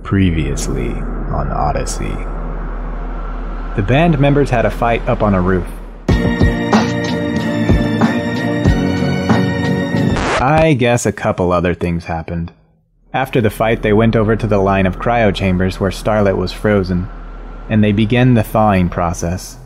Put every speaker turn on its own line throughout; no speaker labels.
Previously on Odyssey. The band members had a fight up on a roof. I guess a couple other things happened. After the fight, they went over to the line of cryo chambers where Starlet was frozen, and they began the thawing process.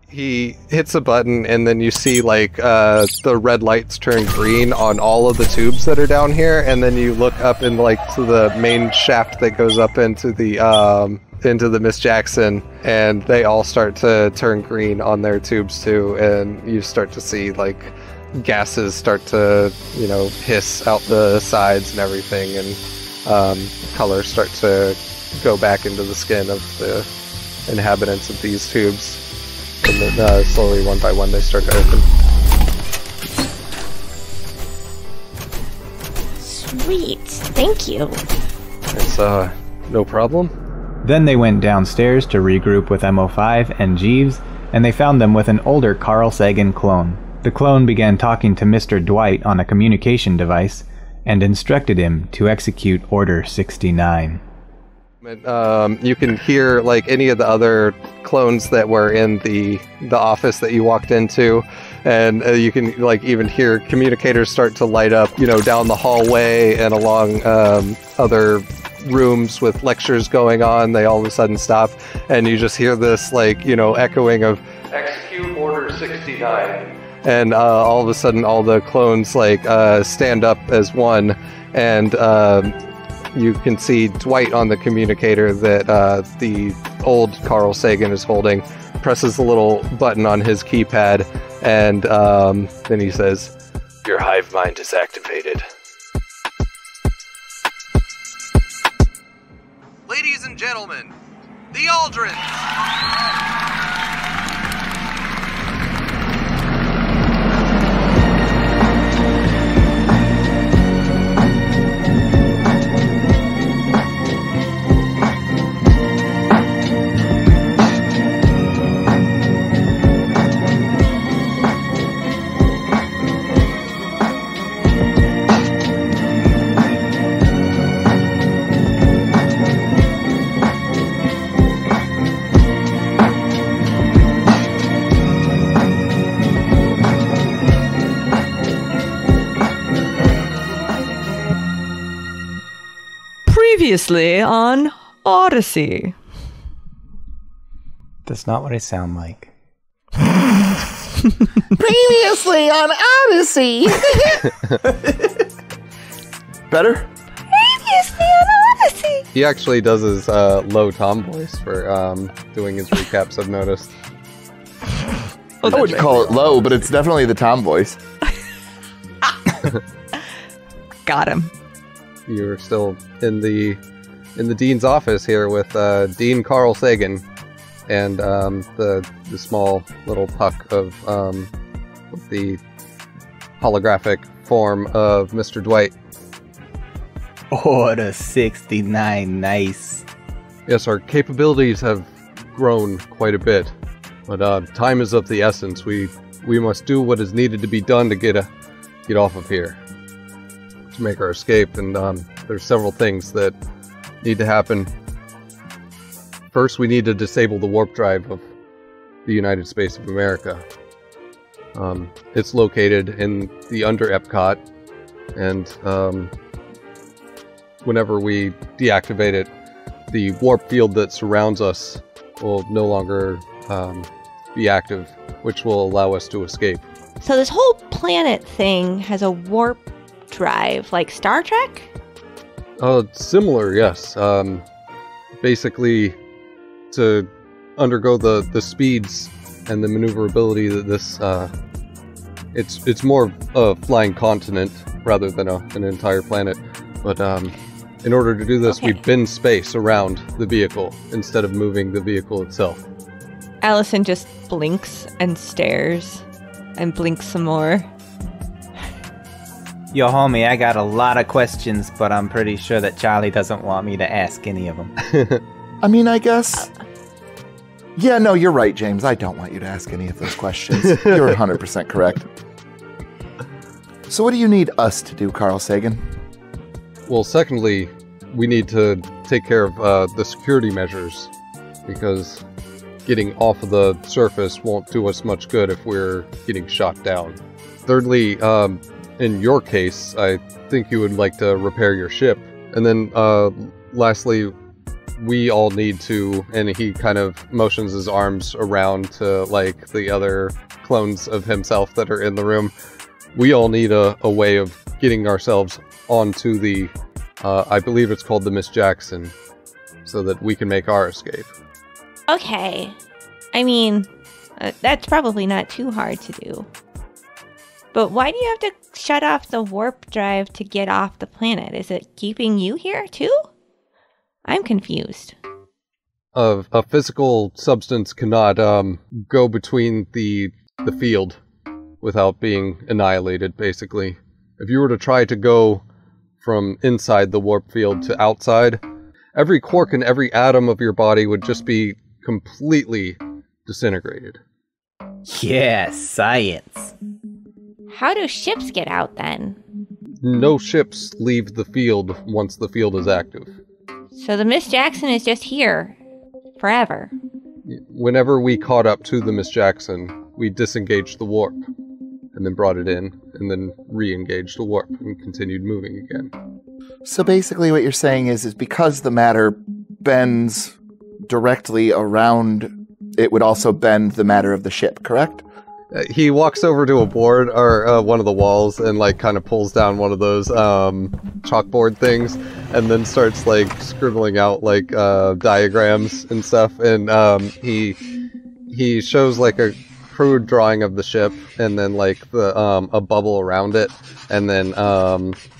He hits a button, and then you see, like, the red lights turn green on all of the tubes that are down here, and then you look up and, like, to the main shaft that goes up into the Miss Jackson, and they all start to turn green on their tubes, too, and you start to see, like, gases start to, you know, hiss out the sides and everything, and colors start to go back into the skin of the inhabitants of these tubes. And then slowly, one by one, they start to open.
Sweet. Thank you.
It's, no problem.
Then they went downstairs to regroup with MO5 and Jeeves, and they found them with an older Carl Sagan clone. The clone began talking to Mr. Dwight on a communication device, and instructed him to execute Order 69.
You can hear, like, any of the other clones that were in the office that you walked into, and you can, like, even hear communicators start to light up, you know, down the hallway and along other rooms with lectures going on. They all of a sudden stop, and you just hear this, like, you know, echoing of execute Order 69, and all of a sudden all the clones, like, stand up as one, and you can see Dwight on the communicator that the old Carl Sagan is holding, presses the little button on his keypad, and then he says, "Your hive mind is activated." Ladies and gentlemen, the Aldrins!
Previously on Odyssey.
That's not what I sound like.
Previously on Odyssey. Better?
Previously on Odyssey.
He actually does his low Tom voice for doing his recaps, I've noticed.
I wouldn't call it low, but it's definitely the Tom voice.
Got him.
You're still in the dean's office here with Dean Carl Sagan and the small little puck of the holographic form of Mr. Dwight.
Order 69, nice.
Yes, our capabilities have grown quite a bit, but time is of the essence. We must do what is needed to be done to get off of here, to make our escape, and there's several things that need to happen. First, we need to disable the warp drive of the United States of America. It's located in the under Epcot, and whenever we deactivate it, the warp field that surrounds us will no longer be active, which will allow us to escape.
So this whole planet thing has a warp drive, like Star Trek?
Similar, yes. Basically, to undergo the speeds and the maneuverability that this, it's more a flying continent rather than an entire planet. But in order to do this, we bend space around the vehicle instead of moving the vehicle itself.
Allison just blinks and stares and blinks some more.
Yo, homie, I got a lot of questions, but I'm pretty sure that Charlie doesn't want me to ask any of them.
I mean, I guess... Yeah, no, you're right, James. I don't want you to ask any of those questions. You're 100% correct. So what do you need us to do, Carl Sagan?
Well, secondly, we need to take care of the security measures, because getting off of the surface won't do us much good if we're getting shot down. Thirdly, in your case, I think you would like to repair your ship. And then lastly, we all need to, and he kind of motions his arms around to like the other clones of himself that are in the room. We all need a way of getting ourselves onto the, I believe it's called the Miss Jackson, so that we can make our escape.
Okay. I mean, that's probably not too hard to do. But why do you have to shut off the warp drive to get off the planet? Is it keeping you here too? I'm confused.
A physical substance cannot go between the field without being annihilated, basically. If you were to try to go from inside the warp field to outside, every quark and every atom of your body would just be completely disintegrated.
Yeah, science.
How do ships get out then?
No ships leave the field once the field is active.
So the Miss Jackson is just here forever.
Whenever we caught up to the Miss Jackson, we disengaged the warp, and then brought it in, and then re-engaged the warp, and continued moving again.
So basically what you're saying is because the matter bends directly around, it would also bend the matter of the ship, correct?
He walks over to a board, or one of the walls, and like kind of pulls down one of those chalkboard things, and then starts like scribbling out like diagrams and stuff. And he shows like a crude drawing of the ship, and then like the a bubble around it, and then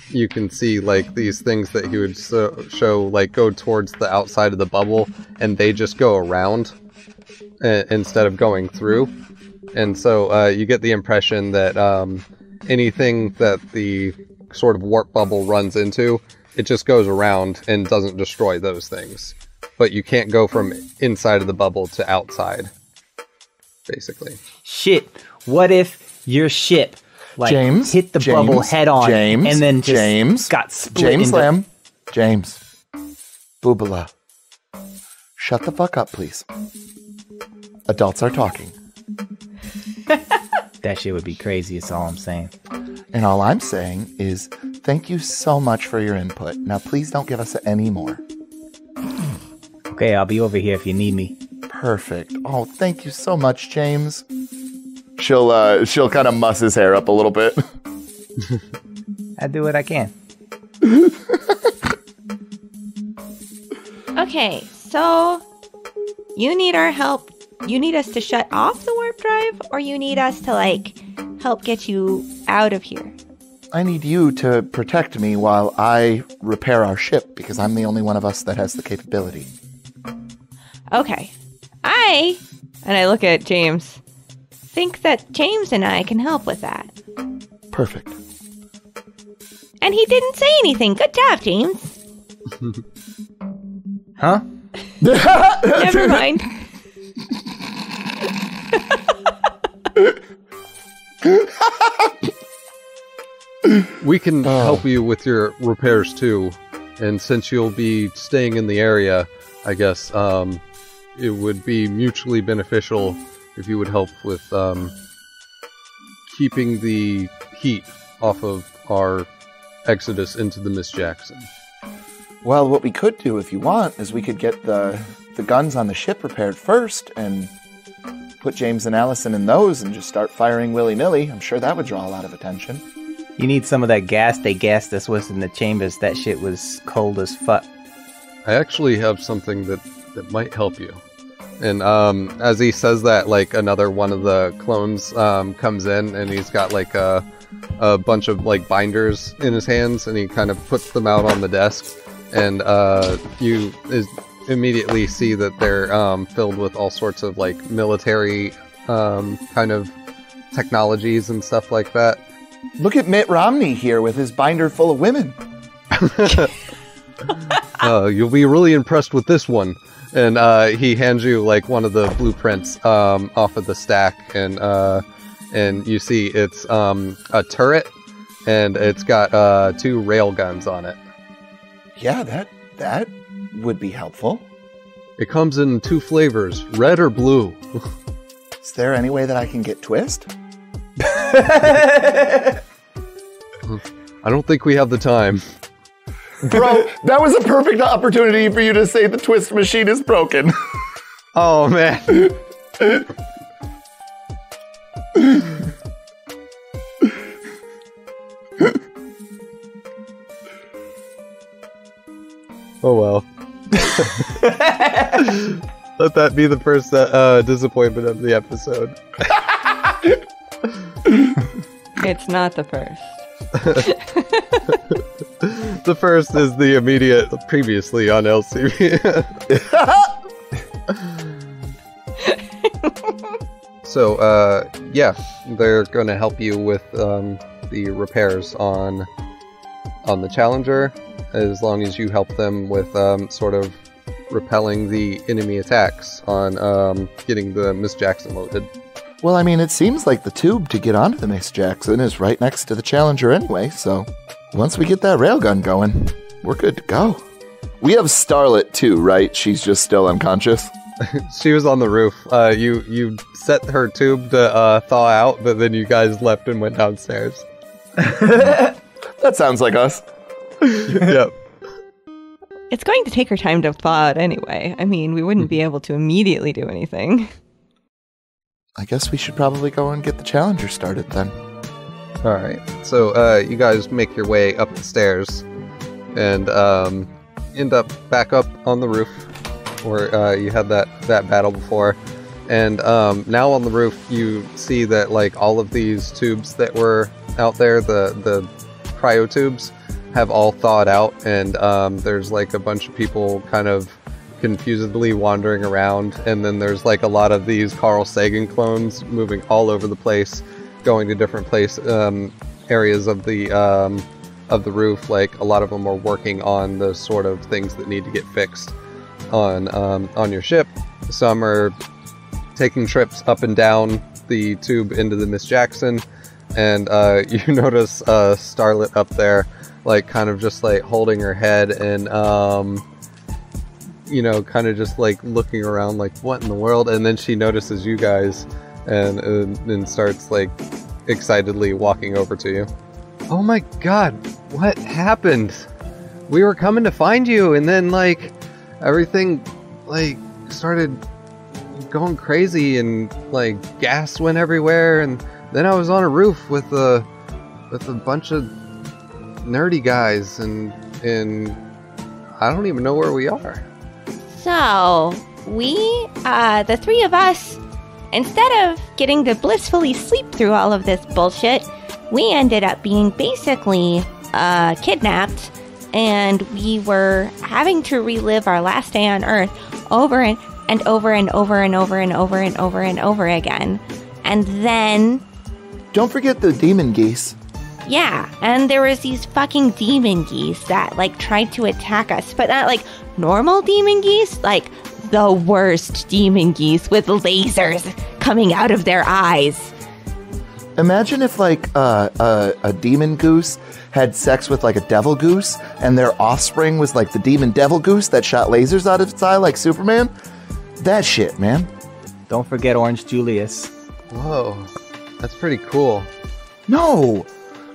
you can see like these things that he would show like go towards the outside of the bubble, and they just go around instead of going through. And so you get the impression that anything that the sort of warp bubble runs into, it just goes around and doesn't destroy those things. But you can't go from inside of the bubble to outside, basically.
Shit, what if your ship like hit the bubble head on and then just got split into...
Lamb. James. Boobala. Shut the fuck up, please. Adults are talking.
That shit would be crazy, is all I'm saying.
And all I'm saying is thank you so much for your input. Now please don't give us any more.
Okay, I'll be over here if you need me.
Perfect. Oh, thank you so much, James. She'll kind of muss his hair up a little bit.
I do what I can.
Okay, so you need our help. You need us to shut off the warp drive, or you need us to, like, help get you out of here?
I need you to protect me while I repair our ship, because I'm the only one of us that has the capability.
Okay. And I look at James, think that James and I can help with that.
Perfect.
And he didn't say anything. Good job, James.
Huh?
Never mind.
We can help you with your repairs too, and since you'll be staying in the area, I guess it would be mutually beneficial if you would help with keeping the heat off of our exodus into the Miss Jackson.
Well, what we could do, if you want, is we could get the guns on the ship repaired first and put James and Allison in those and just start firing willy-nilly. I'm sure that would draw a lot of attention.
You need some of that gas they gassed us with in the chambers. That shit was cold as fuck.
I actually have something that might help you. And as he says that, like, another one of the clones comes in, and he's got like a bunch of like binders in his hands, and he kind of puts them out on the desk, and you immediately see that they're filled with all sorts of like military kind of technologies and stuff like that.
Look at Mitt Romney here with his binder full of women.
You'll be really impressed with this one. And he hands you like one of the blueprints off of the stack, and you see it's a turret, and it's got 2 rail guns on it.
Yeah, That would be helpful.
It comes in 2 flavors, red or blue.
Is there any way that I can get Twist?
I don't think we have the time.
Bro, that was a perfect opportunity for you to say the Twist machine is broken.
Oh, man. Oh, well. Let that be the first disappointment of the episode.
It's not the first.
The first is the immediate previously on LCB. So, yeah, they're going to help you with the repairs on the Challenger, as long as you help them with sort of repelling the enemy attacks on getting the Miss Jackson loaded.
Well, I mean, it seems like the tube to get onto the Miss Jackson is right next to the Challenger anyway, so once we get that railgun going, we're good to go. We have Starlet too, right? She's just still unconscious?
She was on the roof. You set her tube to thaw out, but then you guys left and went downstairs.
That sounds like us.
Yep.
It's going to take her time to thaw out anyway. I mean, we wouldn't be able to immediately do anything.
I guess we should probably go and get the Challenger started then.
Alright, so you guys make your way up the stairs and end up back up on the roof where you had that battle before. And now on the roof you see that like all of these tubes that were out there, the cryo tubes, have all thawed out, and there's like a bunch of people kind of confusedly wandering around, and then there's like a lot of these Carl Sagan clones moving all over the place, going to different areas of the roof. Like a lot of them are working on the sort of things that need to get fixed on your ship. Some are taking trips up and down the tube into the Miss Jackson, and you notice Starlet up there, like kind of just like holding her head and you know, kind of just like looking around like what in the world, and then she notices you guys and starts like excitedly walking over to you. Oh my god, what happened? We were coming to find you, and then like everything like started going crazy, and like gas went everywhere, and then I was on a roof with a bunch of nerdy guys, and I don't even know where we are.
So, we, the three of us, instead of getting to blissfully sleep through all of this bullshit, we ended up being basically kidnapped, and we were having to relive our last day on Earth over and over and over and over and over and over and over again. And then...
Don't forget the demon geese.
Yeah, and there was these fucking demon geese that, like, tried to attack us, but not, like, normal demon geese, like, the worst demon geese with lasers coming out of their eyes.
Imagine if, like, a demon goose had sex with, like, a devil goose, and their offspring was, like, the demon devil goose that shot lasers out of its eye like Superman. That shit, man.
Don't forget Orange Julius.
Whoa, that's pretty cool.
No!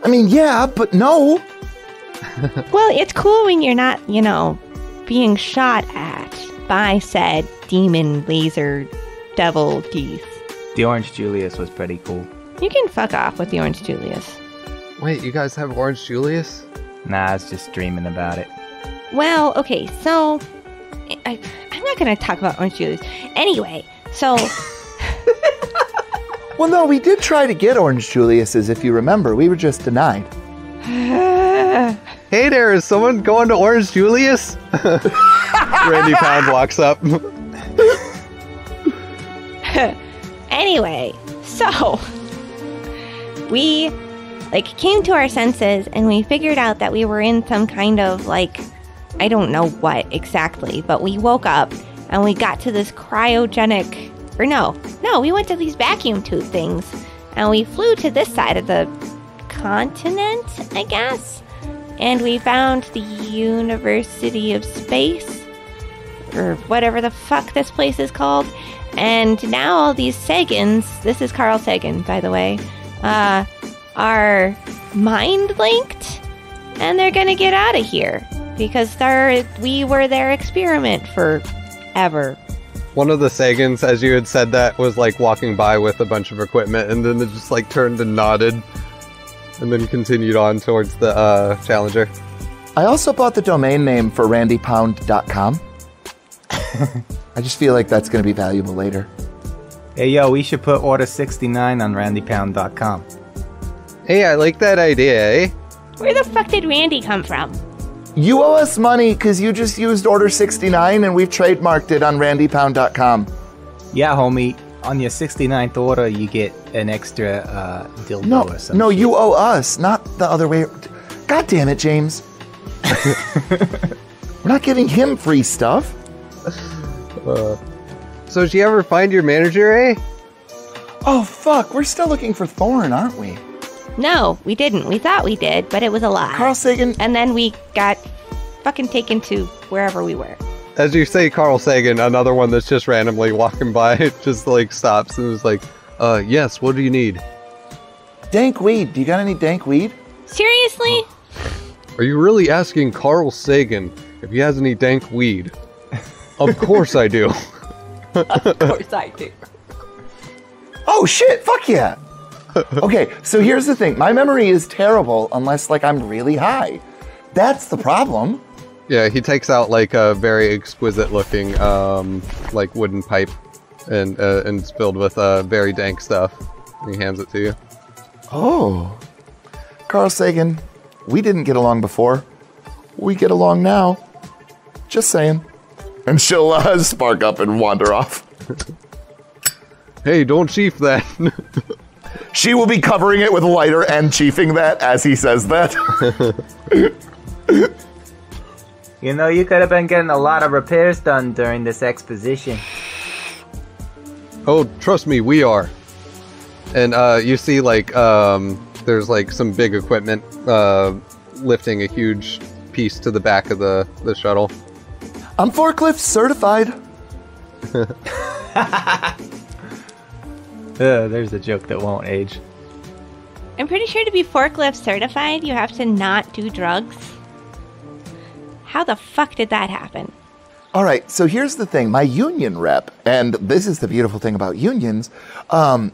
I mean, yeah, but no!
Well, it's cool when you're not, you know, being shot at by said demon laser devil geese.
The Orange Julius was pretty cool.
You can fuck off with the Orange Julius.
Wait, you guys have Orange Julius?
Nah, I was just dreaming about it.
Well, okay, so... I'm not going to talk about Orange Julius. Anyway, so...
Well, no, we did try to get Orange Julius's, if you remember. We were just denied.
Hey there, is someone going to Orange Julius? Randy Pound walks up.
Anyway, so... We, like, came to our senses, and we figured out that we were in some kind of, like... I don't know what exactly, but we woke up, and we got to this cryogenic... Or no, we went to these vacuum tube things, and we flew to this side of the continent, I guess. and we found the University of Space, or whatever the fuck this place is called. And now all these Sagans, this is Carl Sagan, by the way, are mind-linked, and they're gonna get out of here, because we were their experiment forever.
One of the Sagans, as you had said that, was like walking by with a bunch of equipment, and then it just like turned and nodded, and then continued on towards the Challenger.
I also bought the domain name for randypound.com. I just feel like that's going to be valuable later.
Hey, yo, we should put Order 69 on randypound.com.
Hey, I like that idea, eh?
Where the fuck did Randy come from?
You owe us money because you just used Order 69 and we've trademarked it on randypound.com.
Yeah, homie. On your 69th order, you get an extra dildo or something.
No, you owe us, not the other way. God damn it, James. We're not giving him free stuff.
So did you ever find your manager, eh?
Oh, fuck. We're still looking for Thorn, aren't we?
No, we didn't. We thought we did, but it was a lie.
Carl Sagan.
And then we got fucking taken to wherever we were.
As you say Carl Sagan, another one that's just randomly walking by, just like stops and is like, yes, what do you need?
Dank weed. Do you got any dank weed?
Seriously?
Are you really asking Carl Sagan if he has any dank weed? Of course I do.
Of course I do.
Oh, shit. Fuck yeah. Okay, so here's the thing. My memory is terrible unless, like, I'm really high. That's the problem.
Yeah, he takes out like a very exquisite looking like wooden pipe and it's filled with very dank stuff. He hands it to you.
Oh. Carl Sagan, we didn't get along before. We get along now. Just saying. And she'll spark up and wander off.
Hey, don't chief that.
She will be covering it with a lighter and chiefing that as he says that.
You know, you could have been getting a lot of repairs done during this exposition.
Oh, trust me, we are. And you see like there's like some big equipment lifting a huge piece to the back of the shuttle.
I'm forklift certified.
There's a joke that won't age.
I'm pretty sure to be forklift certified, you have to not do drugs. How the fuck did that happen?
All right, so here's the thing. My union rep, and this is the beautiful thing about unions,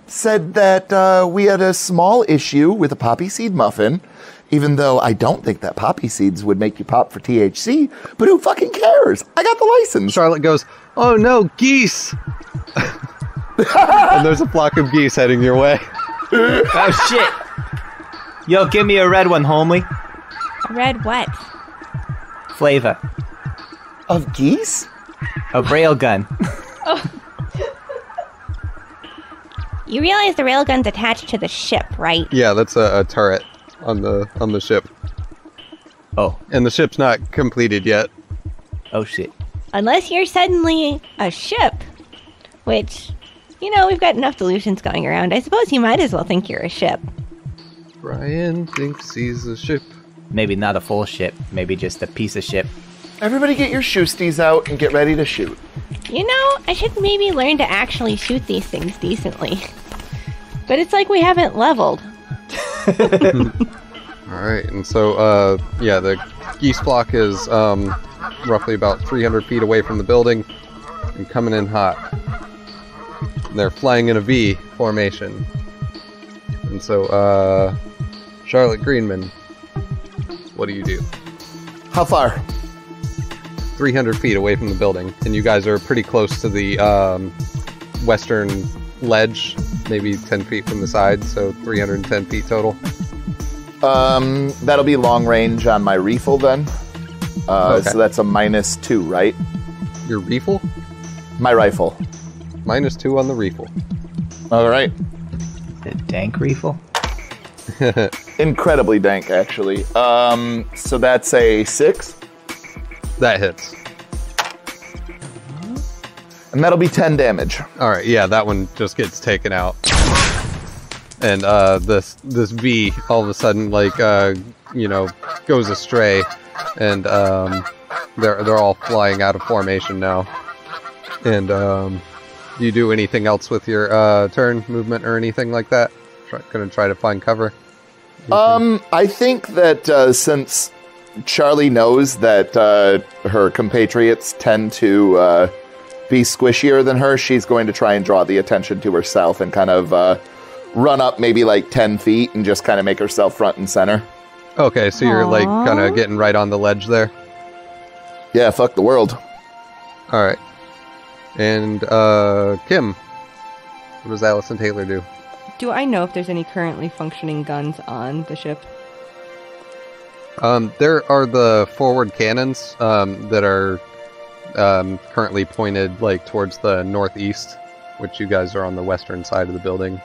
said that we had a small issue with a poppy seed muffin, even though I don't think that poppy seeds would make you pop for THC, but who fucking cares? I got the license.
Charlotte goes, oh no, geese! And there's a flock of geese heading your way.
Oh shit! Yo, give me a red one, homie.
Red what?
Flavor.
Of geese?
A railgun.
Oh. You realize the railgun's attached to the ship, right?
Yeah, that's a turret on the ship.
Oh.
And the ship's not completed yet.
Oh shit.
Unless you're suddenly a ship, which, you know, we've got enough delusions going around. I suppose you might as well think you're a ship.
Brian thinks he's a ship.
Maybe not a full ship, maybe just a piece of ship.
Everybody get your shoesties out and get ready to shoot.
You know, I should maybe learn to actually shoot these things decently. But it's like we haven't leveled.
Alright, and so, yeah, the geese flock is roughly about 300 feet away from the building and coming in hot. And they're flying in a V formation. And so, Charlotte Greenman, what do you do?
How far?
300 feet away from the building, and you guys are pretty close to the western ledge, maybe 10 feet from the side, so 310 feet total.
That'll be long range on my rifle then. Okay. So that's a -2, right?
Your rifle?
My rifle.
-2 on the rifle.
All right.
The dank rifle?
Incredibly dank, actually. So that's a 6?
That hits.
And that'll be 10 damage.
Alright, yeah, that one just gets taken out. And this V all of a sudden like goes astray, and they're all flying out of formation now. And do you do anything else with your turn movement or anything like that? Gonna try to find cover?
I think that since Charlie knows that her compatriots tend to be squishier than her, she's going to try and draw the attention to herself and kind of run up maybe like 10 feet and just kind of make herself front and center.
Okay, so you're like kind of getting right on the ledge there?
Yeah, fuck the world.
Alright. And Kim, what does Allison Taylor do?
Do I know if there's any currently functioning guns on the ship?
There are the forward cannons that are currently pointed like towards the northeast, which you guys are on the western side of the building,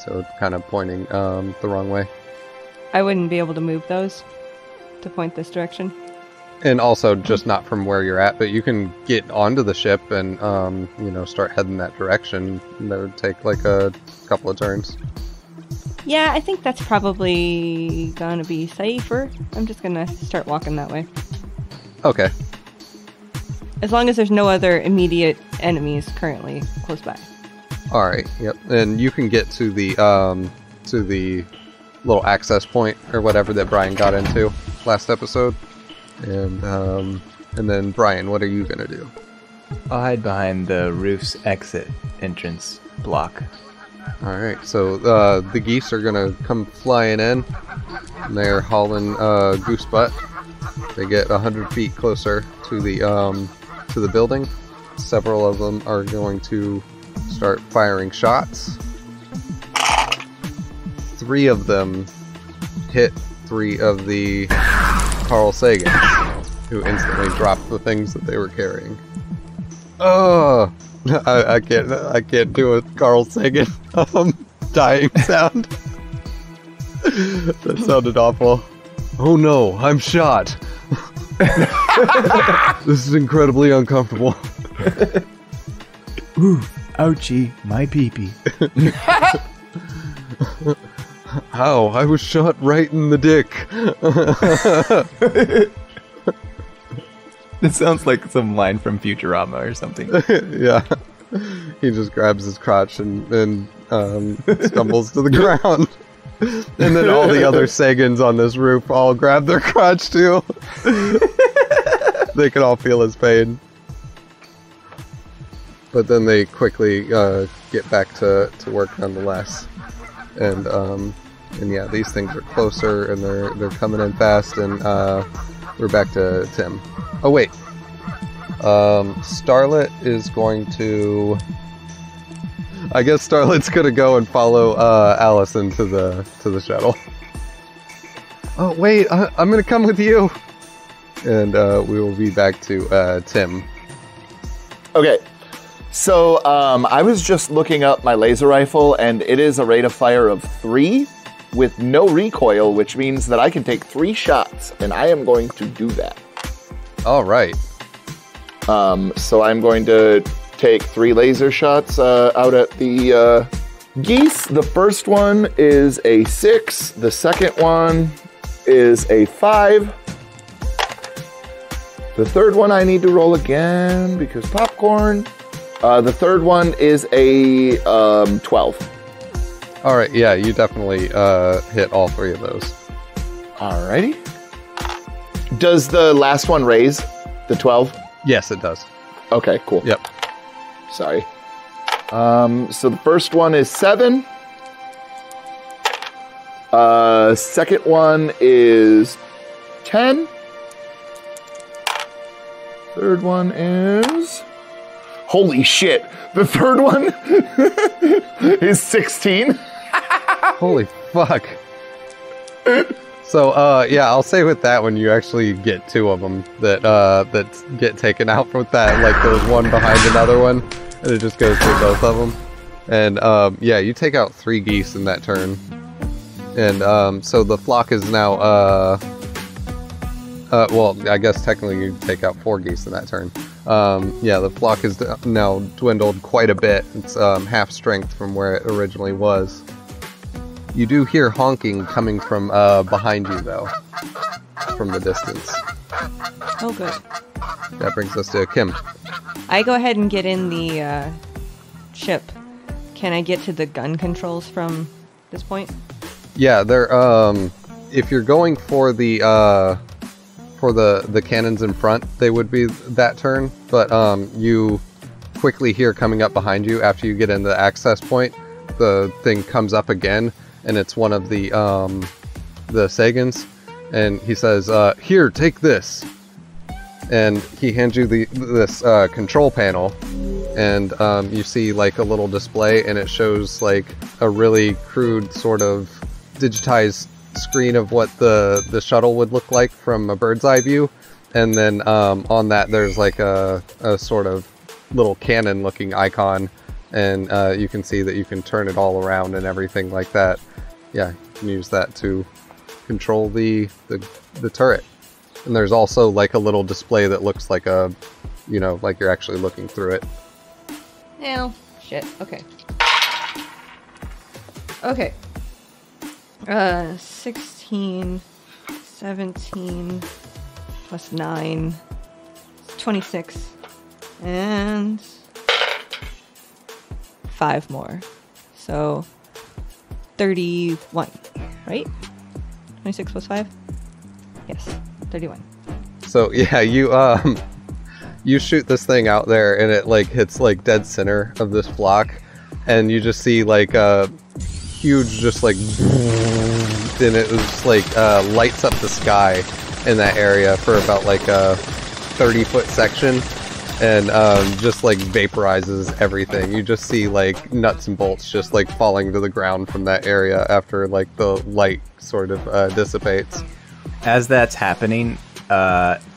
so kind of pointing the wrong way.
I wouldn't be able to move those to point this direction.
And also just not from where you're at, but you can get onto the ship and start heading that direction. That would take like a couple of turns.
Yeah, I think that's probably gonna be safer. I'm just gonna start walking that way.
Okay.
As long as there's no other immediate enemies currently close by.
Alright, yep. And you can get to the little access point or whatever that Brian got into last episode. And then Brian, what are you gonna do?
I'll hide behind the roof's exit entrance block.
Alright, so the geese are gonna come flying in, and they're hauling goose butt. They get 100 feet closer to the building. Several of them are going to start firing shots. 3 of them hit 3 of the Carl Sagans, who instantly dropped the things that they were carrying. Oh, I can't do a Carl Sagan dying sound. That sounded awful. Oh no, I'm shot. This is incredibly uncomfortable.
Ooh, ouchie, my pee-pee.
How? I was shot right in the dick.
This sounds like some line from Futurama or something.
Yeah. He just grabs his crotch and stumbles to the ground. And then all the other Sagans on this roof all grab their crotch too. They can all feel his pain. But then they quickly get back to work nonetheless. And yeah, these things are closer and they're coming in fast, and we're back to Tim. Oh wait. Starlet is going to... I guess Starlet's gonna go and follow Allison to the shuttle. Oh wait, I'm gonna come with you. And we will be back to Tim.
Okay. So, I was just looking up my laser rifle, and it is a rate of fire of 3 with no recoil, which means that I can take 3 shots, and I am going to do that.
All right.
So I'm going to take 3 laser shots out at the geese. The first one is a 6. The second one is a 5. The third one I need to roll again because popcorn. The third one is a 12.
All right, yeah, you definitely hit all 3 of those.
Alrighty. Does the last one raise the 12?
Yes, it does.
Okay, cool.
Yep.
Sorry. So the first one is 7. Second one is 10. Third one is... Holy shit! The third one is 16.
Holy fuck. So, yeah, I'll say with that one, you actually get 2 of them that get taken out with that. Like, there's one behind another one, and it just goes through both of them. And, yeah, you take out 3 geese in that turn. And, so the flock is now, well, I guess technically you take out 4 geese in that turn. Yeah, the flock is now dwindled quite a bit. It's half strength from where it originally was. You do hear honking coming from behind you, though, from the distance.
Oh, good.
That brings us to Kim.
I go ahead and get in the ship. Can I get to the gun controls from this point?
Yeah, they're if you're going for the cannons in front, they would be that turn. But you quickly hear coming up behind you after you get into the access point, the thing comes up again, and it's one of the Sagans, and he says, "Here, take this." And he hands you this control panel, and you see like a little display, and it shows like a really crude sort of digitized screen of what the shuttle would look like from a bird's eye view, and then on that there's like a sort of little cannon looking icon, and you can see that you can turn it all around and everything like that. Yeah, you can use that to control the turret. And there's also like a little display that looks like a, you know, like you're actually looking through it.
Well, shit. Okay. Okay. 16, 17, plus 9, 26, and 5 more. So, 31, right? 26 plus 5? Yes, 31.
So, yeah, you shoot this thing out there, and it, like, hits, like, dead center of this block, and you just see, like, a huge, just, like, and it was, like, lights up the sky in that area for about, like, a 30-foot section, and just, like, vaporizes everything. You just see, like, nuts and bolts just, like, falling to the ground from that area after, like, the light sort of dissipates.
As that's happening,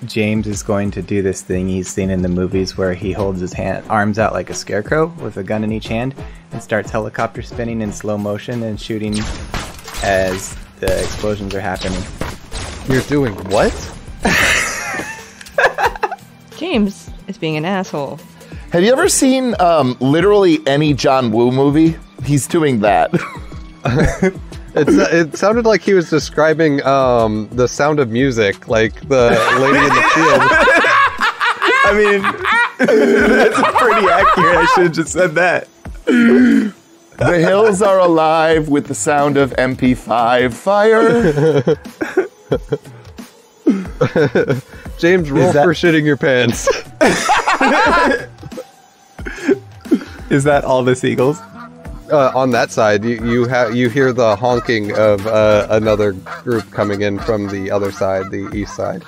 James is going to do this thing he's seen in the movies where he holds his arms out like a scarecrow with a gun in each hand and starts helicopter spinning in slow motion and shooting as the explosions are happening.
You're doing what?
James is being an asshole.
Have you ever seen literally any John Woo movie? He's doing that.
It sounded like he was describing the Sound of Music, like the lady in the field.
I mean, that's pretty accurate. I should have just said that.
The hills are alive with the sound of MP5 fire.
James, roll for shitting your pants.
Is that all the seagulls?
On that side, you hear the honking of another group coming in from the other side, the east side.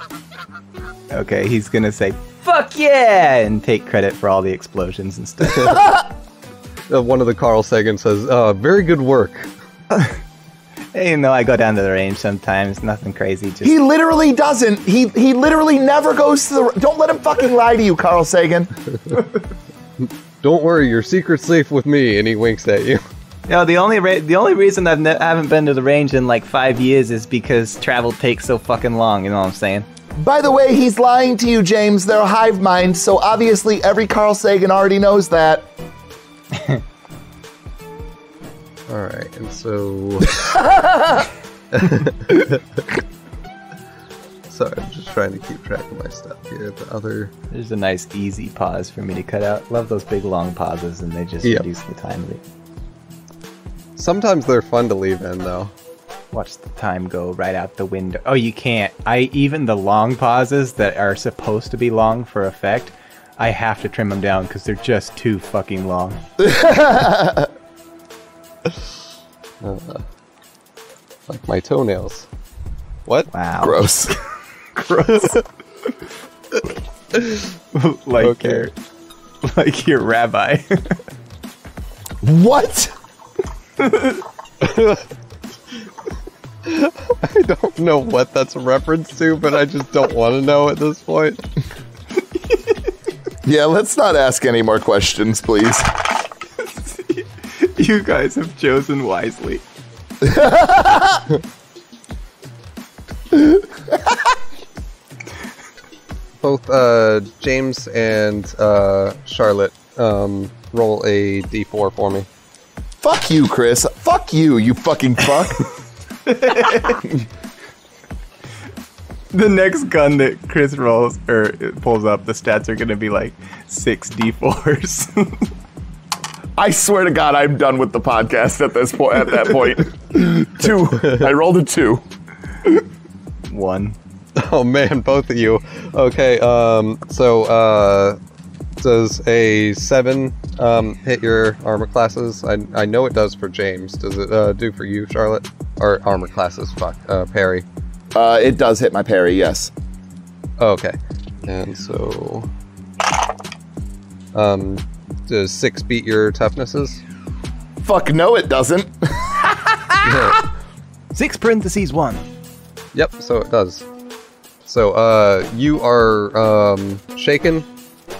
Okay, he's gonna say, "Fuck yeah!" and take credit for all the explosions and stuff.
One of the Carl Sagan says, "Very good work."
Hey, you know, I go down to the range sometimes. Nothing crazy. Just
He literally doesn't. He literally never goes to the... Don't let him fucking lie to you, Carl Sagan.
Don't worry, your secret's safe with me, and he winks at you.
You know, the only reason I haven't been to the range in like 5 years is because travel takes so fucking long, you know what I'm saying?
By the way, he's lying to you, James. They're a hive mind, so obviously every Carl Sagan already knows that.
Alright, and so... Sorry, I'm just trying to keep track of my stuff here.
There's a nice easy pause for me to cut out. Love those big long pauses, and they just reduce the time.
Sometimes they're fun to leave in, though.
Watch the time go right out the window. Oh, you can't. Even the long pauses that are supposed to be long for effect, I have to trim them down because they're just too fucking long.
Like my toenails. What?
Wow.
Gross.
Gross. Like your rabbi.
What?
I don't know what that's a reference to, but I just don't want to know at this point.
Yeah, let's not ask any more questions, please.
You guys have chosen wisely.
Both James and Charlotte roll a d4 for me.
Fuck you, Chris. Fuck Fuck you, you fucking fuck.
The next gun that Chris rolls or pulls up, the stats are going to be like 6 D4s.
I swear to God, I'm done with the podcast at this point. At that point, 2. I rolled a 2.
1.
Oh man, both of you. Okay, does a 7 hit your armor classes? I know it does for James. Does it do for you, Charlotte? Or armor classes? Fuck, parry.
It does hit my parry, yes.
Okay, and so does 6 beat your toughnesses?
Fuck no, it doesn't.
6 parentheses 1.
Yep, so it does. So you are shaken,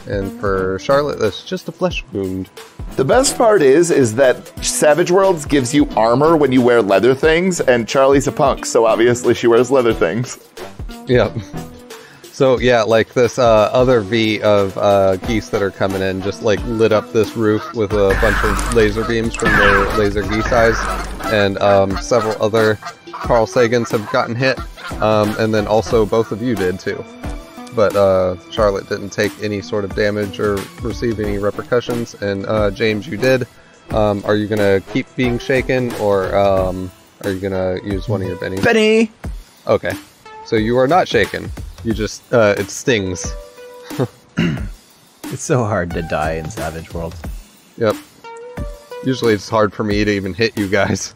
and for Charlotte, that's just a flesh wound.
The best part is that Savage Worlds gives you armor when you wear leather things, and Charlie's a punk, so obviously she wears leather things.
Yep. So yeah, like this other V of geese that are coming in just like lit up this roof with a bunch of laser beams from their laser geese eyes, and several other Carl Sagans have gotten hit, and then also both of you did too. But Charlotte didn't take any sort of damage or receive any repercussions, and James, you did. Are you gonna keep being shaken, or are you gonna use one of your bennies?
Benny!
Okay, so you are not shaken. You just, it stings.
It's so hard to die in Savage Worlds.
Yep. Usually it's hard for me to even hit you guys.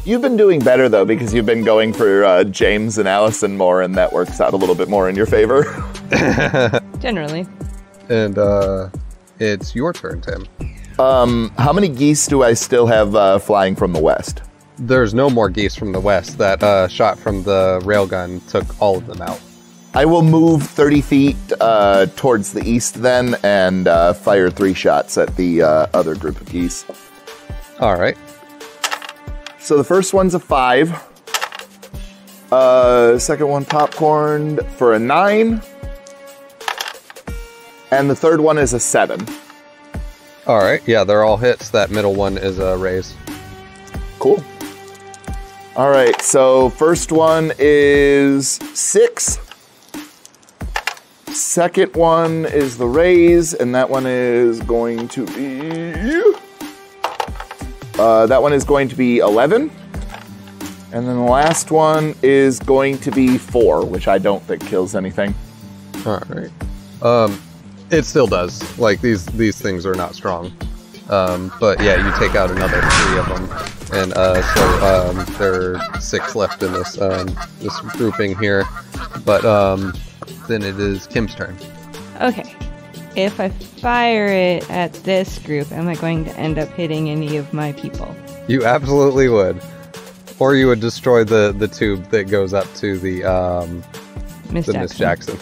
You've been doing better, though, because you've been going for James and Allison more, and that works out a little bit more in your favor.
Generally.
And, it's your turn, Tim.
How many geese do I still have flying from the west?
There's no more geese from the west. That shot from the railgun took all of them out.
I will move 30 feet towards the east then, and fire 3 shots at the other group of geese.
All right.
So the first one's a 5. Second one popcorned for a 9. And the third one is a 7.
All right. Yeah, they're all hits. That middle one is a raise.
Cool. All right, so first one is 6. Second one is the raise, and that one is going to be... that one is going to be 11. And then the last one is going to be 4, which I don't think kills anything.
All right. It still does. Like, these things are not strong. But yeah, you take out another 3 of them. And so there are 6 left in this this grouping here. But then it is Kim's turn.
Okay. If I fire it at this group, am I going to end up hitting any of my people?
You absolutely would. Or you would destroy the tube that goes up to the Miss Jackson.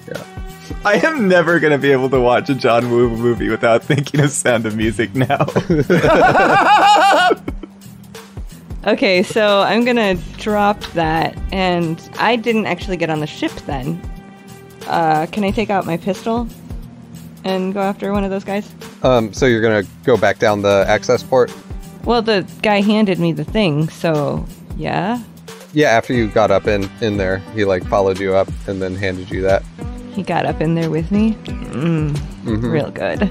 Yeah.
I am never going to be able to watch a John Woo movie without thinking of Sound of Music now.
Okay, so I'm going to drop that, and I didn't actually get on the ship then. Can I take out my pistol and go after one of those guys?
So you're going to go back down the access port?
Well, the guy handed me the thing, so yeah.
Yeah, after you got up in there, he like followed you up and then handed you that.
He got up in there with me?
Mm-hmm.
Real good.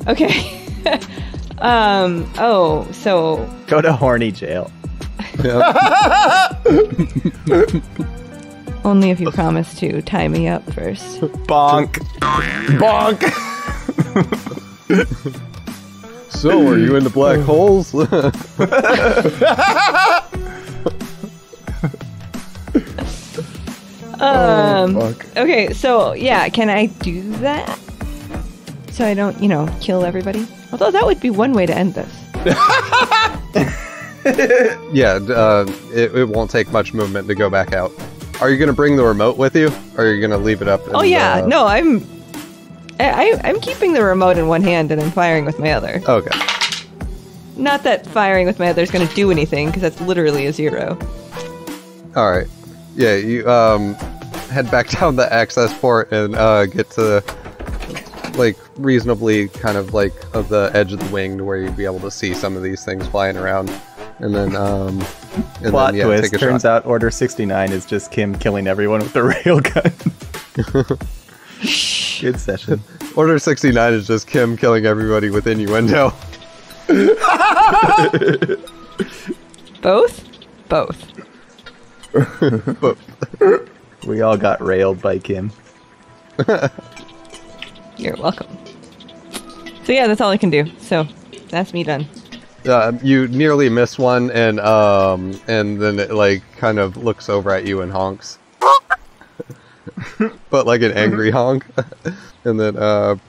Okay. So...
Go to horny jail.
Only if you promise to tie me up first.
Bonk.
Bonk!
So, are you into black holes?
Okay, so, yeah, can I do that? So I don't, kill everybody? Although that would be one way to end this.
Yeah, it won't take much movement to go back out. Are you going to bring the remote with you? Or are you going to leave it up?
No, I'm keeping the remote in one hand and I'm firing with my other.
Okay.
Not that firing with my other is going to do anything, because that's literally a 0.
Alright. Yeah, you head back down the access port and get to like reasonably kind of like of the edge of the wing to where you'd be able to see some of these things flying around. And then,
Plot twist, turns out Order 69 is just Kim killing everyone with the railgun. Good session.
Order 69 is just Kim killing everybody with innuendo.
Both? Both.
We all got railed by Kim.
You're welcome. So yeah, that's all I can do. So that's me done.
You nearly miss one, and then it like kind of looks over at you and honks, but like an angry honk. And then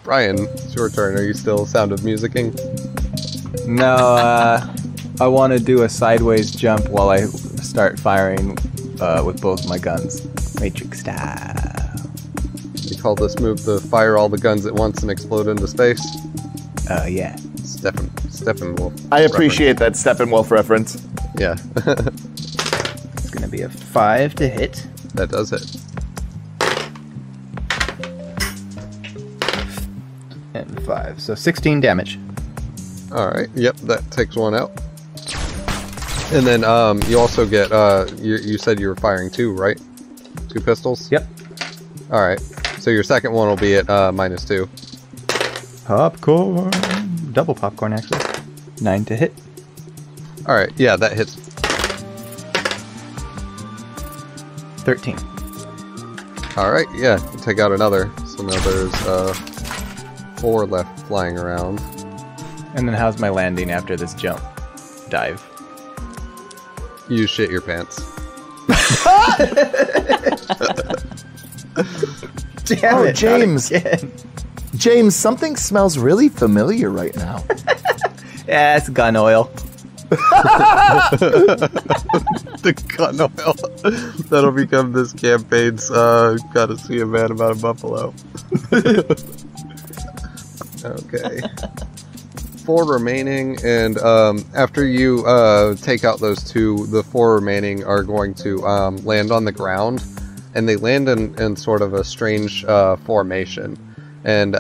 Brian, it's your turn. Are you still Sound of Musicking?
No, I want to do a sideways jump while I start firing with both my guns, Matrix style.
You call this move the fire all the guns at once and explode into space?
Yeah.
Steppenwolf.
I appreciate that Steppenwolf reference.
Yeah.
It's gonna be a 5 to hit.
That does hit.
And 5, so 16 damage.
Alright, yep, that takes one out. And then you also get, you said you were firing 2, right? 2 pistols?
Yep.
Alright, so your second one will be at -2.
Popcorn. Double popcorn, actually. 9 to hit.
Alright, yeah, that hits.
13.
Alright, yeah, take out another. So now there's 4 left flying around.
And then how's my landing after this jump? Dive.
You shit your pants.
Damn it,
James. James, something smells really familiar right now.
Yeah, it's gun oil.
The gun oil. That'll become this campaign's gotta see a man about a buffalo. Okay. 4 remaining, and after you take out those 2, the 4 remaining are going to land on the ground, and they land in sort of a strange formation. And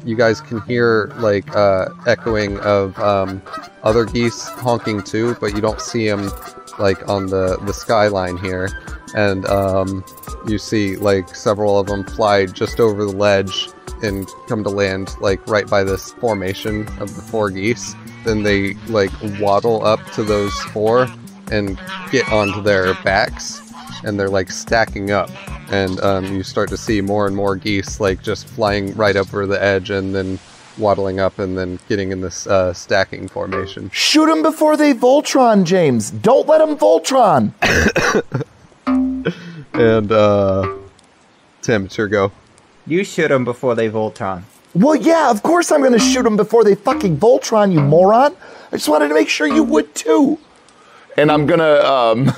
you guys can hear like echoing of other geese honking too, but you don't see them like on the skyline here. And you see like several of them fly just over the ledge and come to land like right by this formation of the 4 geese. Then they like waddle up to those 4 and get onto their backs, and they're like stacking up. And you start to see more and more geese like just flying right over the edge and then waddling up and then getting in this stacking formation.
Shoot them before they Voltron, James. Don't let them Voltron.
And Tim, it's your go.
You shoot them before they Voltron.
Well, yeah, of course I'm going to shoot them before they fucking Voltron, you moron. I just wanted to make sure you would too. And I'm gonna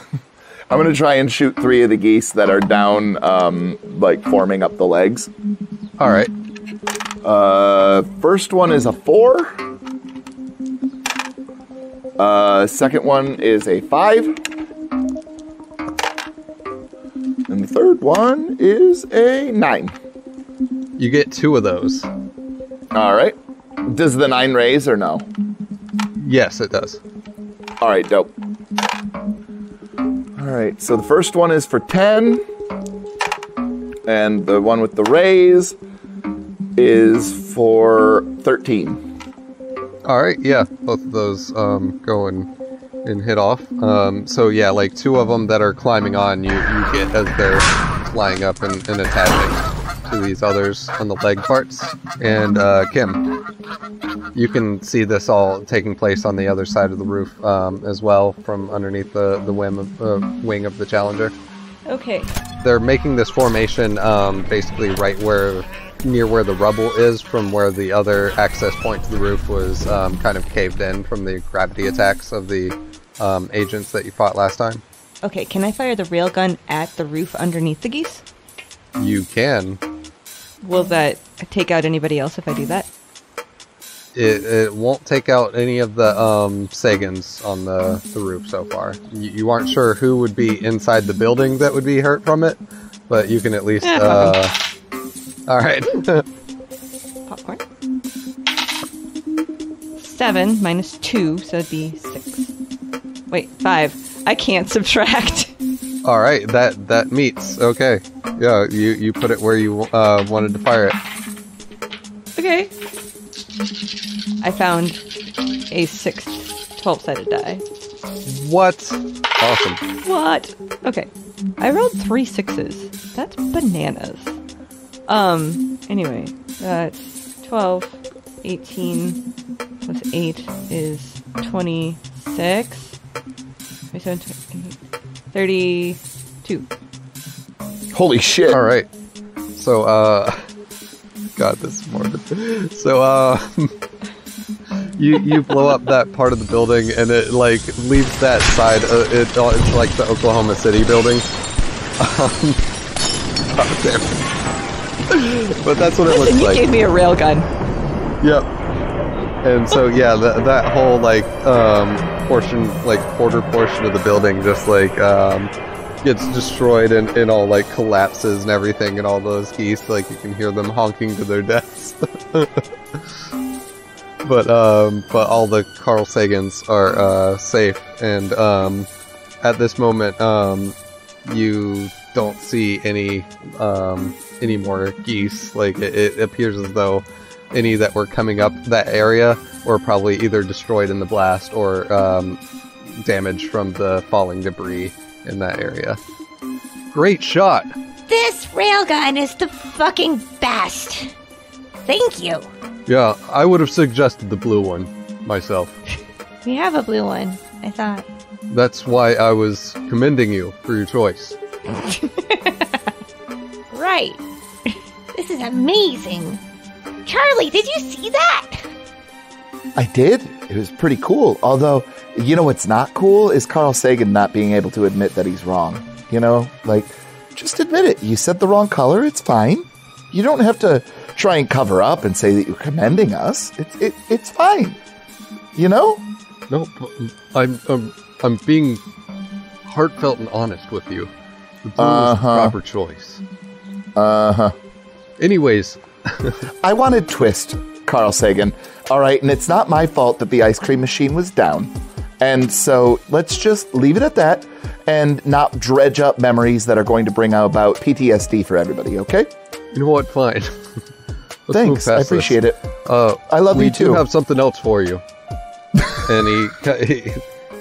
try and shoot 3 of the geese that are down, like forming up the legs.
All right.
First one is a 4. Second one is a 5. And the third one is a 9.
You get 2 of those.
All right. Does the 9 raise or no?
Yes, it does.
All right, dope. All right, so the first one is for 10. And the one with the raise is for 13.
All right, yeah, both of those go and hit off. So yeah, like 2 of them that are climbing on, you get as they're flying up and attaching to these others on the leg parts. And Kim, you can see this all taking place on the other side of the roof as well, from underneath the wing of the Challenger.
Okay.
They're making this formation basically right near where the rubble is, from where the other access point to the roof was kind of caved in from the gravity attacks of the agents that you fought last time.
Okay, can I fire the railgun at the roof underneath the geese?
You can.
Will that take out anybody else if I do that?
It won't take out any of the Sagans on the roof so far. You aren't sure who would be inside the building that would be hurt from it, but you can at least... Alright.
7 minus 2, so it'd be 6. Wait, 5. I can't subtract.
All right, that meets. Okay, yeah, you put it where you wanted to fire it.
Okay. I found a 6th 12-sided die.
What? Awesome.
What? Okay. I rolled 3 6s. That's bananas. Anyway, that's 12, 18 plus 8 is 26. 32.
Holy shit.
All right. So, God, this is morbid. So, you blow up that part of the building, and it like leaves that side. It's like the Oklahoma City building. God damn it. But that's what it looks like.
You gave me a railgun.
Yep. And so yeah, that whole like portion, like quarter portion of the building, just like gets destroyed and all like collapses and everything, and all those geese, like you can hear them honking to their deaths. But all the Carl Sagans are safe, and at this moment you don't see any more geese. Like it appears as though any that were coming up that area were probably either destroyed in the blast or damaged from the falling debris in that area. Great shot!
This railgun is the fucking best. Thank you.
Yeah, I would have suggested the blue one myself.
We have a blue one, I thought.
That's why I was commending you for your choice.
Right. This is amazing. Charlie, did you see that?
I did. It was pretty cool. Although, you know what's not cool is Carl Sagan not being able to admit that he's wrong. You know, like, just admit it. You said the wrong color. It's fine. You don't have to try and cover up and say that you're commending us. It's fine. You know?
No, I'm being heartfelt and honest with you. The blue is the proper choice. Anyways.
I wanted twist, Carl Sagan. All right, and it's not my fault that the ice cream machine was down. And so let's just leave it at that and not dredge up memories that are going to bring about PTSD for everybody, okay?
You know what? Fine.
Thanks, I appreciate it. I love you too.
We do have something else for you. And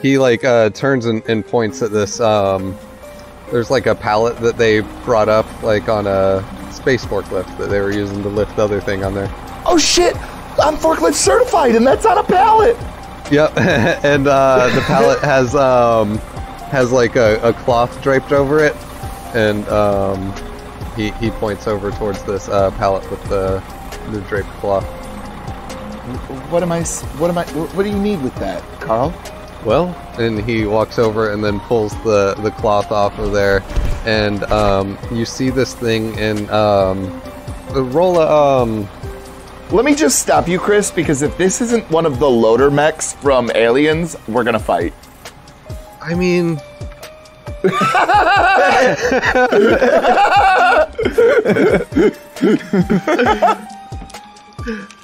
he like turns and points at this. There's like a pallet that they brought up like on a space forklift that they were using to lift the other thing on there.
Oh shit! I'm forklift certified, and that's on a pallet.
Yep, and the pallet has like a cloth draped over it, and he points over towards this pallet with the draped cloth.
What do you need with that, Carl?
Well, and he walks over and then pulls the cloth off of there, and you see this thing and roll a
Let me just stop you, Chris, because if this isn't one of the loader mechs from Aliens, we're gonna fight.
I mean,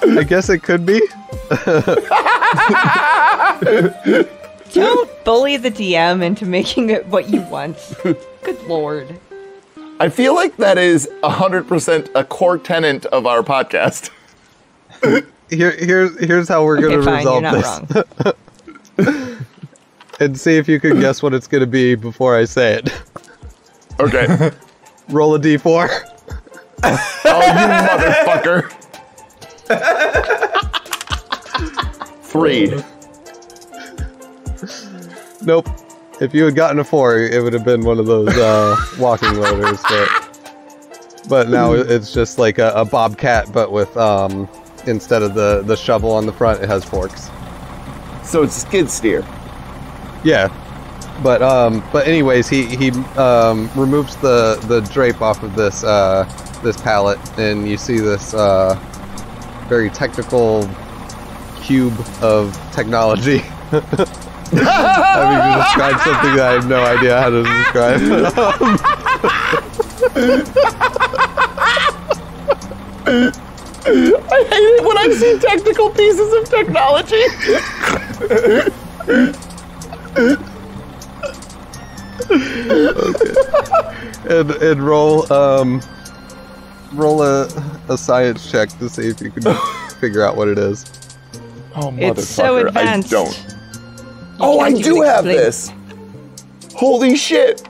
I guess it could be.
Don't bully the DM into making it what you want. Good lord.
I feel like that is 100% a core tenet of our podcast.
Here's how we're gonna resolve
you're not
this. Wrong. And see if you can guess what it's gonna be before I say it.
Okay.
Roll a d4.
Oh, you motherfucker. 3.
Nope. If you had gotten a 4, it would have been one of those walking loaders. But now it's just like a bobcat, but with instead of the shovel on the front, it has forks.
So it's skid steer.
Yeah. But anyways, he removes the drape off of this this pallet, and you see this very technical cube of technology. Having to describe something that I have no idea how to describe.
I hate it when I see technical pieces of technology.
Okay. And roll a science check to see if you can figure out what it is.
Oh, motherfucker!
It's so advanced.
I don't. Oh, I do have this. Holy shit!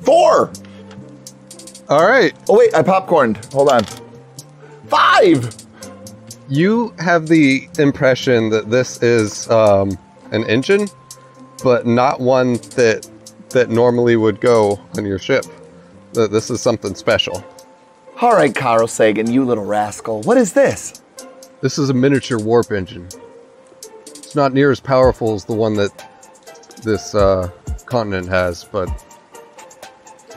4.
All right.
Oh wait, I popcorned. Hold on. 5.
You have the impression that this is an engine, but not one that normally would go on your ship. That this is something special.
All right, Carl Sagan, you little rascal. What is this?
This is a miniature warp engine. It's not near as powerful as the one that this continent has, but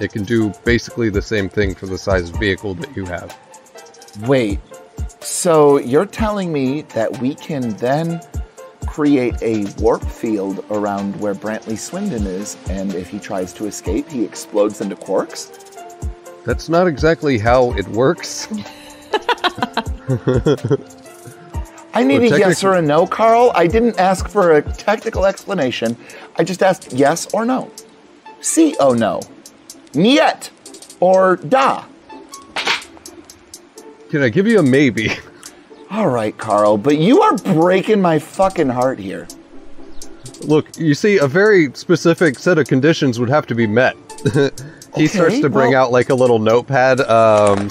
it can do basically the same thing for the size of vehicle that you have.
Wait, so you're telling me that we can then create a warp field around where Brantley Swindon is, and if he tries to escape, he explodes into quarks?
That's not exactly how it works.
I need a yes or a no, Carl. I didn't ask for a technical explanation. I just asked yes or no. Sí o no. Niet or da.
Can I give you a maybe?
All right, Carl, but you are breaking my fucking heart here.
Look, you see, a very specific set of conditions would have to be met. He starts to bring out like a little notepad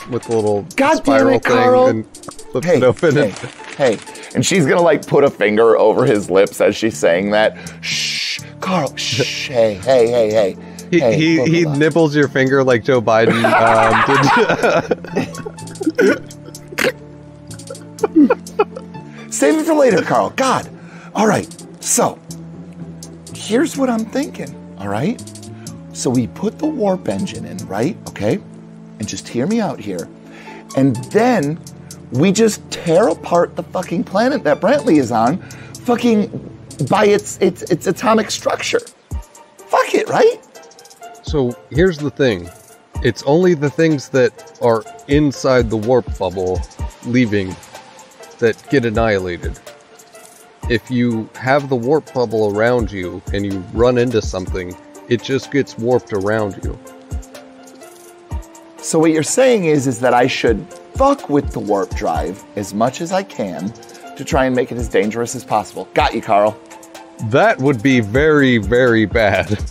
with a little spiral thing
Carl.
and flips it open.
Hey, and she's gonna like put a finger over his lips as she's saying that. Shh, Carl. Shh. Hey.
He nibbles your finger like Joe Biden did.
Save it for later, Carl. God. All right. So here's what I'm thinking. All right. So we put the warp engine in, right? Okay. And just hear me out here. And then we just tear apart the fucking planet that Brantley is on, fucking by its atomic structure. Fuck it, right?
So here's the thing. It's only the things that are inside the warp bubble leaving that get annihilated. If you have the warp bubble around you and you run into something, it just gets warped around you.
So what you're saying is that I should fuck with the warp drive as much as I can to try and make it as dangerous as possible. Got you, Carl.
That would be very, very bad.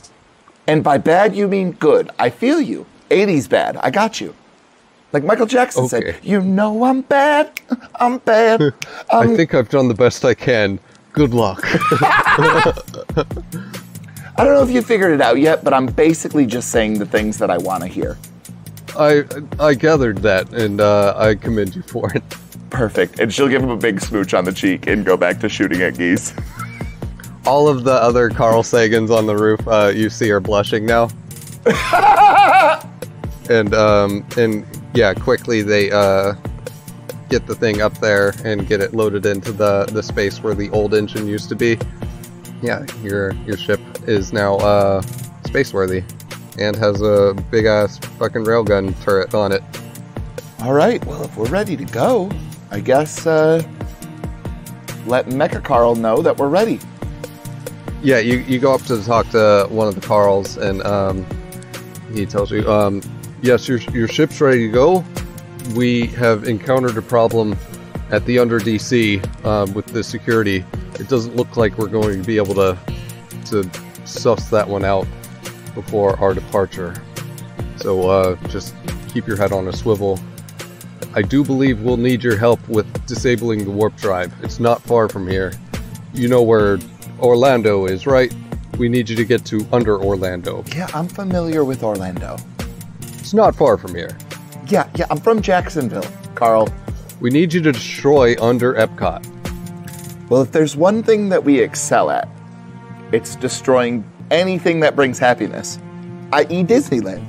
And by bad, you mean good. I feel you. 80s bad. I got you. Like Michael Jackson said, you know I'm bad. I'm bad.
I think I've done the best I can. Good luck.
I don't know if you figured it out yet, but I'm basically just saying the things that I want to hear.
I gathered that, and I commend you for it.
Perfect. And she'll give him a big smooch on the cheek and go back to shooting at geese.
All of the other Carl Sagans on the roof, you see, are blushing now. and yeah, quickly they get the thing up there and get it loaded into the space where the old engine used to be. Yeah, your ship is now spaceworthy and has a big ass fucking railgun turret on it.
All right, well, if we're ready to go, I guess let Mecha Carl know that we're ready.
Yeah, you go up to talk to one of the Carls, and he tells you, yes, your ship's ready to go. We have encountered a problem at the under DC with the security. It doesn't look like we're going to be able to suss that one out before our departure. So just keep your head on a swivel. I do believe we'll need your help with disabling the warp drive. It's not far from here. You know where Orlando is, right? We need you to get to under Orlando.
Yeah, I'm familiar with Orlando.
It's not far from here.
Yeah, I'm from Jacksonville, Carl.
We need you to destroy under Epcot.
Well, if there's one thing that we excel at, it's destroying anything that brings happiness, i.e. Disneyland.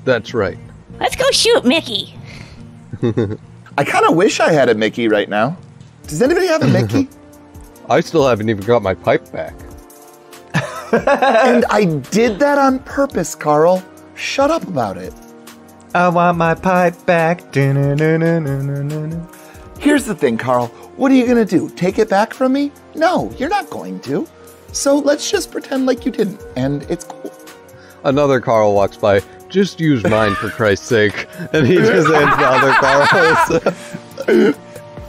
That's right.
Let's go shoot Mickey.
I kind of wish I had a Mickey right now. Does anybody have a Mickey?
I still haven't even got my pipe back.
And I did that on purpose, Carl. Shut up about it.
I want my pipe back.
Here's the thing, Carl. What are you going to do? Take it back from me? No, you're not going to. So let's just pretend like you didn't, and it's cool.
Another Carl walks by. Just use mine for Christ's sake. And he just hands the other Carl.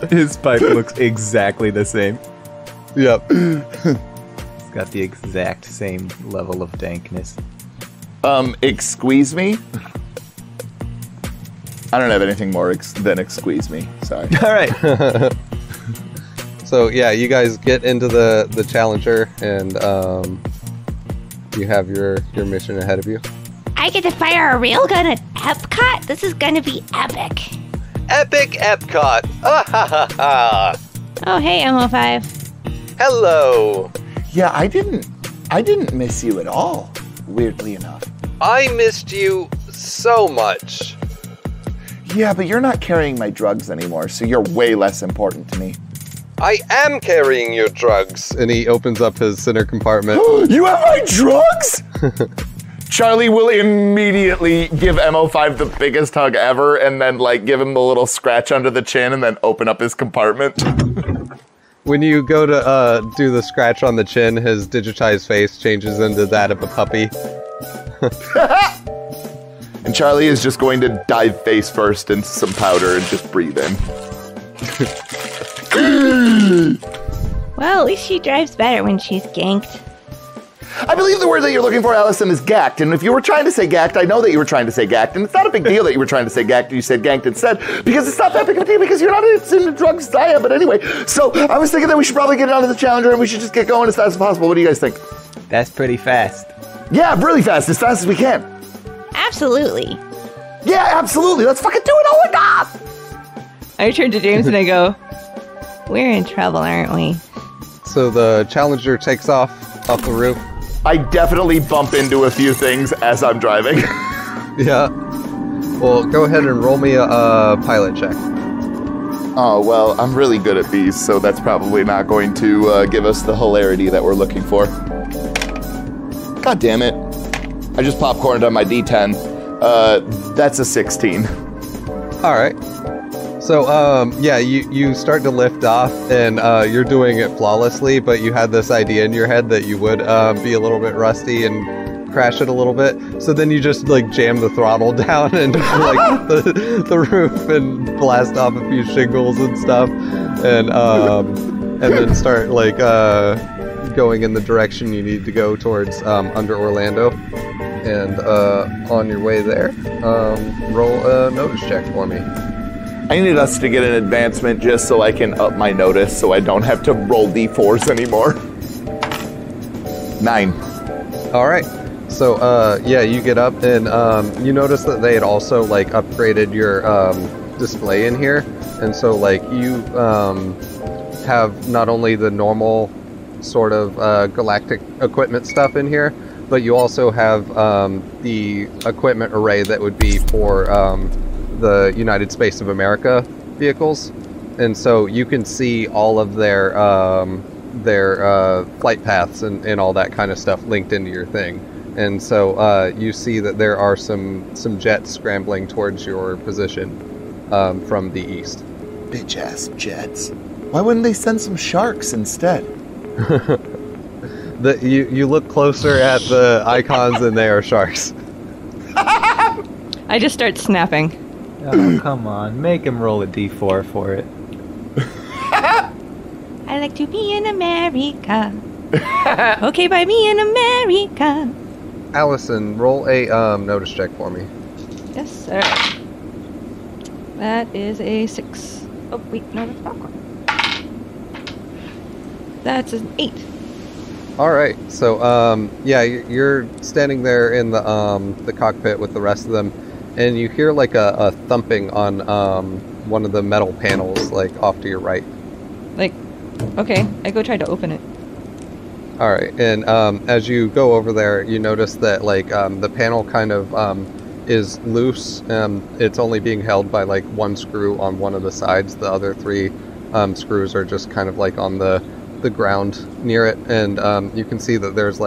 His pipe looks exactly the same.
Yep.
It's got the exact same level of dankness.
Squeeze me? I don't have anything more than squeeze me. Sorry.
All right.
So yeah, you guys get into the Challenger, and you have your mission ahead of you.
I get to fire a railgun at Epcot? This is gonna be epic.
Epic Epcot! Ah ha ha ha!
Oh, hey, MO5.
Hello!
Yeah, I didn't miss you at all, weirdly enough.
I missed you so much.
Yeah, but you're not carrying my drugs anymore, so you're way less important to me.
I am carrying your drugs.
And he opens up his center compartment.
You have my drugs? Charlie will immediately give MO5 the biggest hug ever and then give him the little scratch under the chin and then open up his compartment.
When you go to do the scratch on the chin, his digitized face changes into that of a puppy.
And Charlie is just going to dive face first into some powder and just breathe in.
Well, at least she drives better when she's ganked.
I believe the word that you're looking for, Allison, is gacked. And if you were trying to say gacked, I know that you were trying to say gacked. And it's not a big deal that you were trying to say gacked and you said ganked instead, because it's not that big of a deal because you're not into drugs as I am. But anyway, so I was thinking that we should probably get onto the Challenger and we should just get going as fast as possible. What do you guys think?
That's pretty fast.
Yeah, really fast, as fast as we can.
Absolutely.
Yeah, absolutely. Let's fucking do it. Oh my God.
I turn to James and I go,
We're in trouble, aren't we?
So the Challenger takes off the roof.
I definitely bump into a few things as I'm driving.
Yeah. Well, go ahead and roll me a pilot check.
Oh, well, I'm really good at these, so that's probably not going to give us the hilarity that we're looking for. God damn it. I just popcorned on my D10. That's a 16.
All right. So, yeah, you start to lift off, and you're doing it flawlessly, but you had this idea in your head that you would be a little bit rusty and crash it a little bit. So then you just, jam the throttle down and, the roof and blast off a few shingles and stuff, and then start, going in the direction you need to go towards under Orlando. And on your way there, roll a notice check for me.
I need us to get an advancement just so I can up my notice so I don't have to roll D4s anymore. 9.
All right. So, yeah, you get up and you notice that they had also, upgraded your display in here. And so, you have not only the normal sort of galactic equipment stuff in here, but you also have the equipment array that would be for the United Space of America vehicles, and so you can see all of their flight paths and all that kind of stuff linked into your thing. And so you see that there are some jets scrambling towards your position from the east.
Bitch ass jets. Why wouldn't they send some sharks instead?
You look closer at the icons and they are sharks.
I just start snapping.
Oh, come on. Make him roll a d4 for it.
I like to be in America. Okay, by me in America.
Allison, roll a notice check for me.
Yes, sir. That is a 6. Oh, wait, no, that's popcorn. That's an 8.
All right, so yeah, you're standing there in the cockpit with the rest of them, and you hear a thumping on one of the metal panels off to your right.
Okay, I go try to open it.
All right, and as you go over there, you notice that the panel kind of is loose. It's only being held by one screw on one of the sides. The other 3 screws are just kind of on the ground near it, and you can see that there's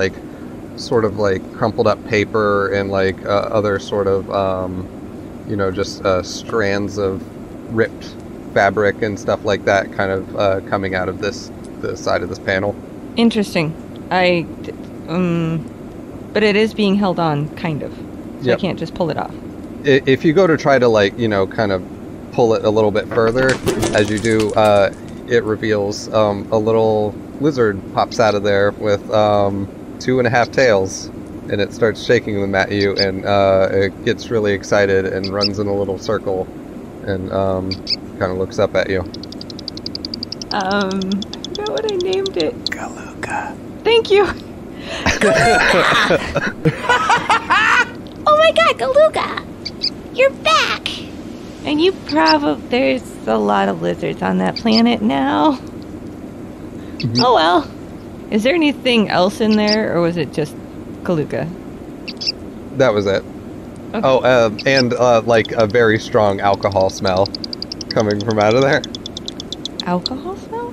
sort of crumpled up paper and other sort of just strands of ripped fabric and stuff like that kind of coming out of the side of this panel.
Interesting. But it is being held on, kind of. So I can't just pull it off.
If you go to try to kind of pull it a little bit further, as you do, it reveals a little lizard pops out of there with 2.5 tails, and it starts shaking them at you, and it gets really excited and runs in a little circle and kind of looks up at you.
I forgot what I named it.
Galuga.
Thank you.
Oh my god, Galuga! You're back! And there's a lot of lizards on that planet now.
Mm-hmm.
Oh well. Is there anything else in there, or was it just Galuga?
That was it.
Okay.
Oh, and like a very strong alcohol smell coming from out of there.
Alcohol smell?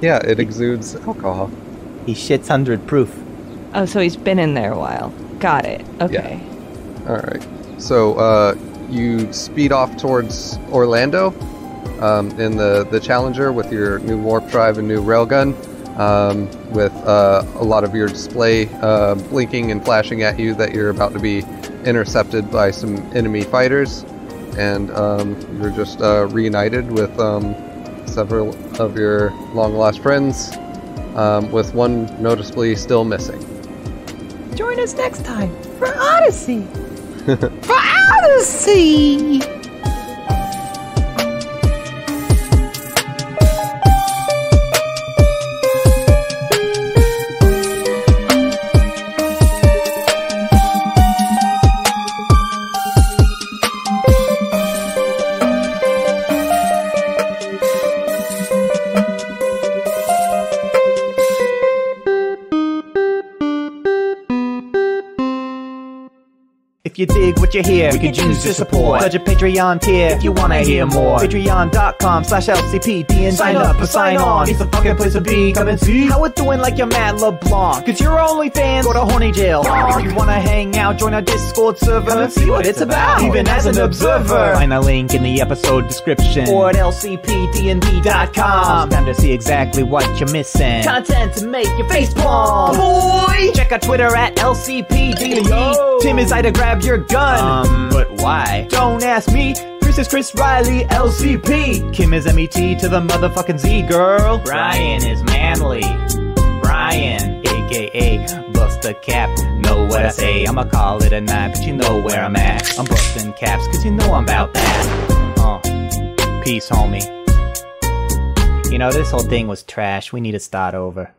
Yeah, it exudes alcohol.
He shits 100 proof.
Oh, so he's been in there a while. Got it. Okay.
Yeah. All right. So you speed off towards Orlando in the Challenger with your new warp drive and new railgun, with a lot of your display blinking and flashing at you that you're about to be intercepted by some enemy fighters, and you're just reunited with several of your long-lost friends, with one noticeably still missing.
Join us next time for Odyssey. For Odyssey! If you dig what you hear, we could use your support. Pledge a Patreon tier if you wanna hear more. Patreon.com/LCPD and sign up or sign on. It's the fucking place to be. Come and see how we're doing like your Matt LeBlanc. Cause you're only fans, go to horny jail. If you wanna hang out, join our Discord server and see what it's about, even as an observer. Find a link in the episode description or at lcpdnd.com. Time to see exactly what you're missing. Content to make your face palm. Boy! Check out Twitter at LCPDND. Tim is I to grab your gun. But why? Don't ask me. Chris is Chris Riley, LCP. Kim is MET to the motherfucking Z, girl. Brian is manly. Brian, aka Bust a Cap. Know what I say? I'ma call it a night, but you know where I'm at. I'm busting caps, cause you know I'm about that. Peace, homie. You know, this whole thing was trash. We need to start over.